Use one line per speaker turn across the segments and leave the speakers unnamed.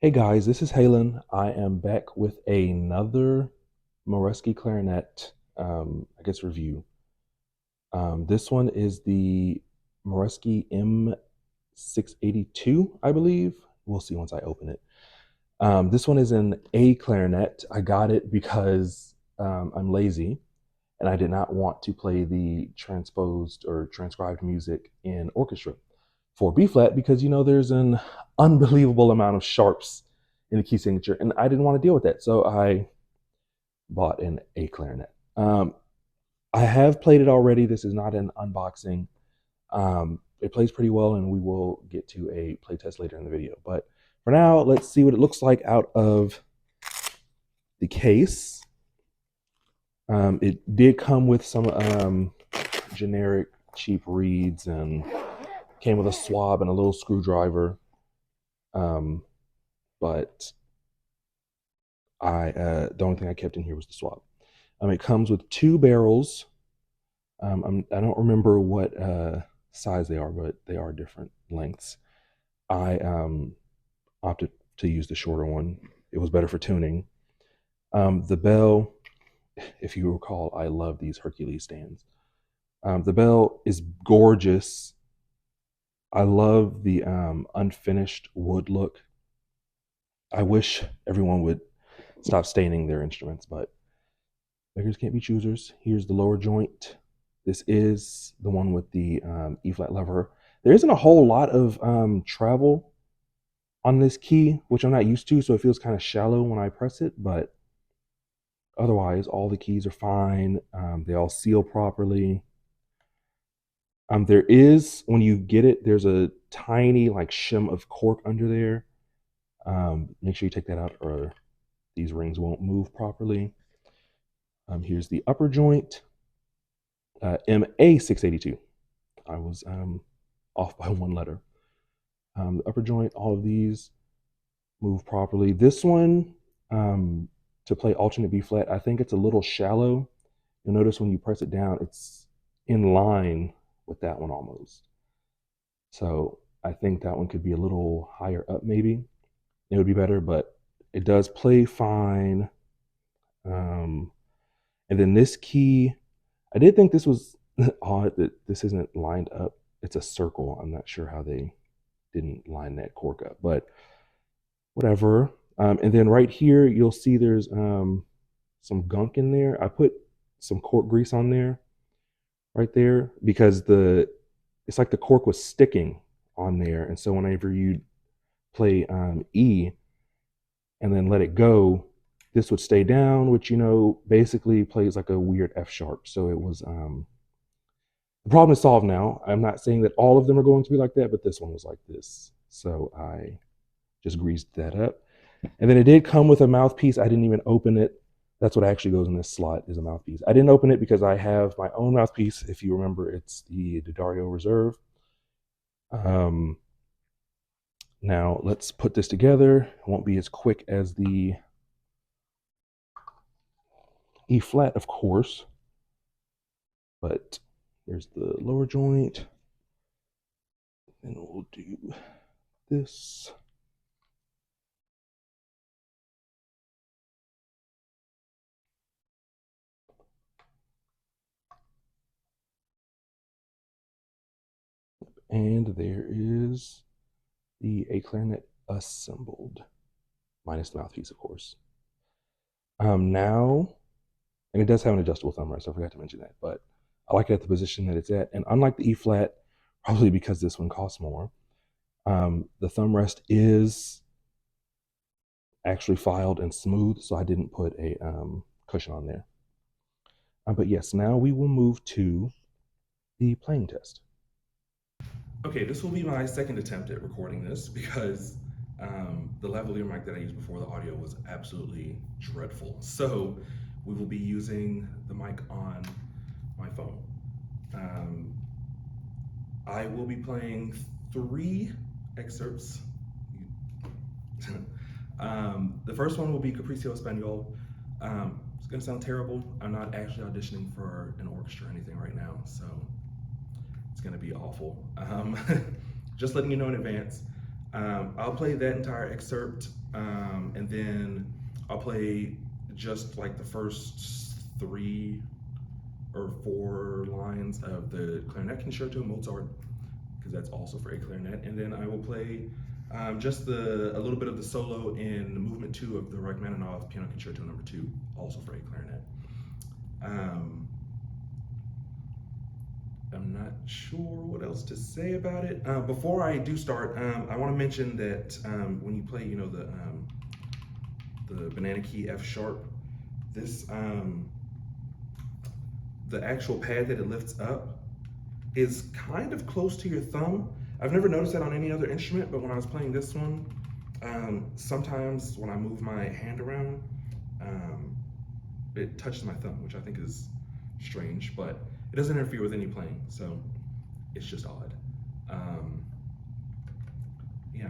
Hey guys, this is Halen. I am back with another Moresky Clarinet, review. This one is the Moresky M682, I believe. We'll see once I open it. This one is an A clarinet. I got it because I'm lazy and I did not want to play the transposed or transcribed music in orchestra for B flat because there's an unbelievable amount of sharps in the key signature, and I didn't want to deal with that, so I bought an A clarinet. I have played it already. This is not an unboxing. It plays pretty well, and we will get to a playtest later in the video. But for now, let's see what it looks like out of the case. It did come with some generic cheap reeds and came with a swab and a little screwdriver. But the only thing I kept in here was the swab. It comes with two barrels. I don't remember what size they are, but they are different lengths. I opted to use the shorter one. It was better for tuning. The bell, if you recall, I love these Hercules stands. The bell is gorgeous. I love the unfinished wood look. I wish everyone would stop staining their instruments, but beggars can't be choosers. Here's the lower joint. This is the one with the E flat lever. There isn't a whole lot of travel on this key, which I'm not used to, so it feels kind of shallow when I press it, but otherwise, all the keys are fine. They all seal properly. There is, when you get it, there's a tiny like shim of cork under there. Make sure you take that out or these rings won't move properly. Here's the upper joint, MA682. I was off by one letter. The upper joint, all of these move properly. This one, to play alternate B flat, I think it's a little shallow. You'll notice when you press it down, it's in line with that one almost. So I think that one could be a little higher up maybe. It would be better, but it does play fine. And then this key, I did think this was odd that this isn't lined up. It's a circle. I'm not sure how they didn't line that cork up, but whatever. And then right here, you'll see there's some gunk in there. I put some cork grease on there, right there, because it's like the cork was sticking on there. And so whenever you play E and then let it go, this would stay down, which, basically plays like a weird F sharp. So it was, the problem is solved now. I'm not saying that all of them are going to be like that, but this one was like this. So I just greased that up. And then it did come with a mouthpiece. I didn't even open it. That's what actually goes in this slot, is a mouthpiece. I didn't open it because I have my own mouthpiece. If you remember, it's the D'Addario Reserve. Now let's put this together. It won't be as quick as the E flat, of course, but there's the lower joint. And we'll do this. And there is the A clarinet assembled, minus the mouthpiece, of course. Now, and it does have an adjustable thumb rest. I forgot to mention that, but I like it at the position that it's at. And unlike the E flat, probably because this one costs more, the thumb rest is actually filed and smooth, so I didn't put a cushion on there. But yes, now we will move to the playing test. Okay, this will be my second attempt at recording this because the lavalier mic that I used before the audio was absolutely dreadful. So we will be using the mic on my phone. I will be playing 3 excerpts. The first one will be Capriccio Espagnol. It's gonna sound terrible. I'm not actually auditioning for an orchestra or anything right now, so it's gonna be awful. Just letting you know in advance. I'll play that entire excerpt, and then I'll play just like the first 3 or 4 lines of the Clarinet Concerto Mozart, because that's also for A clarinet, and then I will play just a little bit of the solo in Movement 2 of the Rachmaninoff Piano Concerto No. 2, also for A clarinet. I'm not sure what else to say about it. Before I do start, I want to mention that when you play, the banana key F sharp, this the actual pad that it lifts up is kind of close to your thumb. I've never noticed that on any other instrument, but when I was playing this one, sometimes when I move my hand around, it touches my thumb, which I think is strange, but it doesn't interfere with any playing, so it's just odd. Yeah.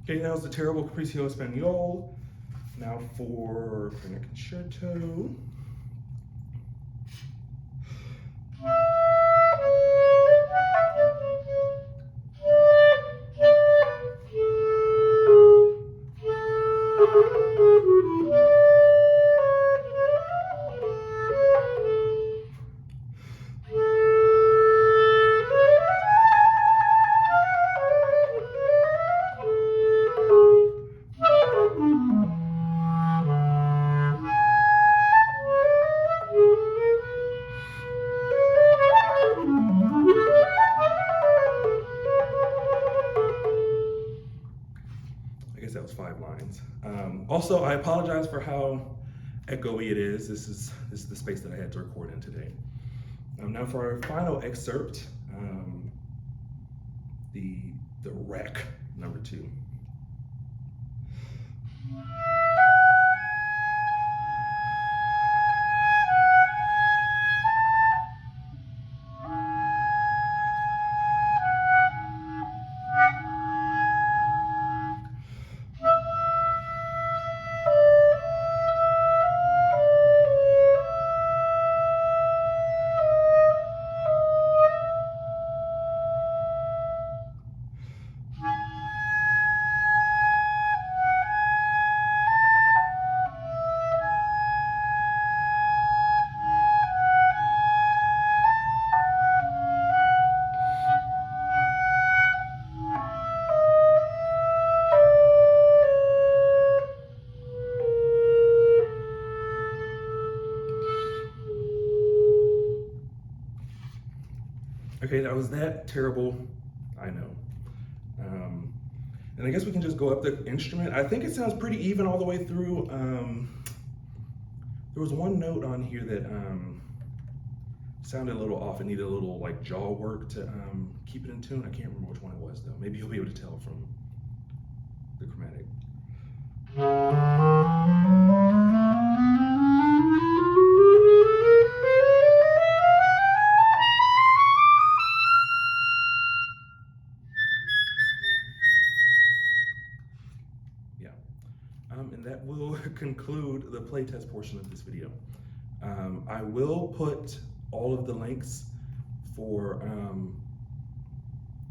Okay, that was the terrible Capriccio Espagnole. Now for Clarinet Concerto. I guess that was 5 lines. Also, I apologize for how echoey it is. This is the space that I had to record in today. Now for our final excerpt, the wreck No. 2. Okay, that was that terrible, I know. And I guess we can just go up the instrument. I think it sounds pretty even all the way through. There was one note on here that sounded a little off. It needed a little like jaw work to keep it in tune. I can't remember which one it was though. Maybe you'll be able to tell from the chromatic. And that will conclude the playtest portion of this video. I will put all of the links for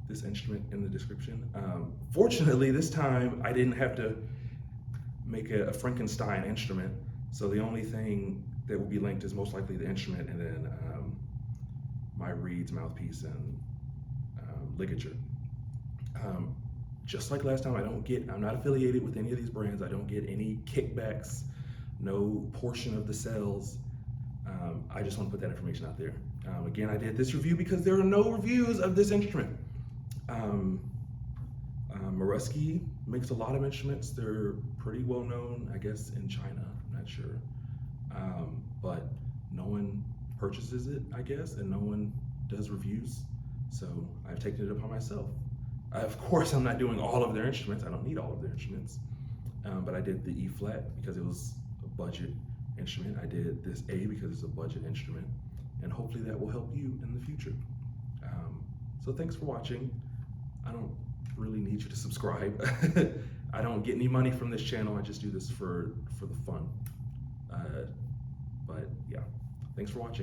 this instrument in the description. Fortunately, this time I didn't have to make a Frankenstein instrument. So the only thing that will be linked is most likely the instrument, and then my reeds, mouthpiece, and ligature. Um, just like last time, I'm not affiliated with any of these brands. I don't get any kickbacks, no portion of the sales. I just want to put that information out there. Again, I did this review because there are no reviews of this instrument. Moresky makes a lot of instruments. They're pretty well known, I guess, in China. I'm not sure. But no one purchases it, I guess, and no one does reviews. So I've taken it upon myself. Of course, I'm not doing all of their instruments. I don't need all of their instruments. But I did the E flat because it was a budget instrument. I did this A because it's a budget instrument. And hopefully that will help you in the future. So thanks for watching. I don't really need you to subscribe. I don't get any money from this channel. I just do this for the fun. But yeah, thanks for watching.